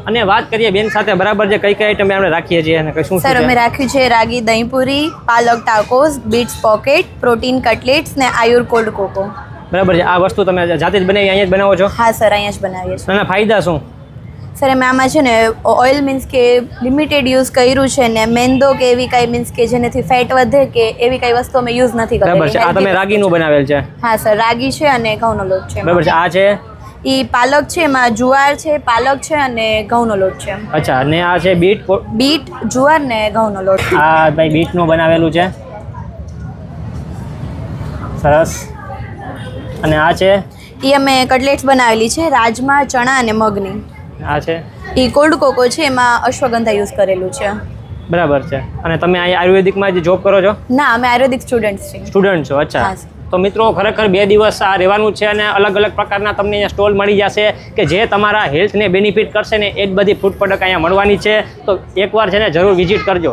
અને વાત કરીએ બેન સાથે બરાબર જે કઈ કઈ આઈટમ આપણે રાખીએ છીએ અને શું સર અમે રાખ્યું છે રાગી દહીંપુરી, પાલક ટાકોસ, બીટ્સ પોકેટ, પ્રોટીન કટલેટ્સ ને આયુર કોલ્ડ કોકો. બરાબર છે. આ વસ્તુ તમે જાતે જ બનાવી અહીંયા જ બનાવો છો? હા સર, અહીંયા જ બનાવીએ છીએ. એના ફાયદા શું? સર અમે આમાં છે ને ઓઇલ મીન્સ કે લિમિટેડ યુઝ કર્યું છે ને મેંદો કે એવી કાંઈ મીન્સ કે જેનાથી ફેટ વધે કે એવી કાંઈ વસ્તુ અમે યુઝ નથી કરેલી. બરાબર છે. આ તમે રાગીનું બનાવેલ છે? હા સર, રાગી છે અને ઘઉંનો લોટ છે. બરાબર છે. આ છે ઈ પાલક છે, એમાં જુવાર છે, પાલક છે અને ઘઉંનો લોટ છે. અચ્છા, અને આ છે બીટ, જુવાર ને ઘઉંનો લોટ. આ ભાઈ બીટનું બનાવેલું છે, સરસ. અને આ છે ઈ અમે કટલેટ્સ બનાવેલી છે રાજમા, ચણા અને મગની. આ છે ઈ કોલ્ડ કોકો છે, એમાં અશ્વગંધા યુઝ કરેલું છે. બરાબર છે. અને તમે અહીંયા આયુર્વેદિકમાં જે જોબ કરો છો? ના, અમે આયુર્વેદિક સ્ટુડન્ટ છીએ. સ્ટુડન્ટ છો? અચ્છા. હા. તો મિત્રો ખરેખર 2 દિવસ આ રહેવાનું છે અને અલગ અલગ પ્રકારના તમને અહીંયા સ્ટોલ મળી જશે કે જે તમારા હેલ્થને બેનિફિટ કરશે ને એ જ બધી ફૂડ પ્રોડક્ટ અહીંયા મળવાની છે. તો એકવાર છે ને જરૂર વિઝિટ કરજો.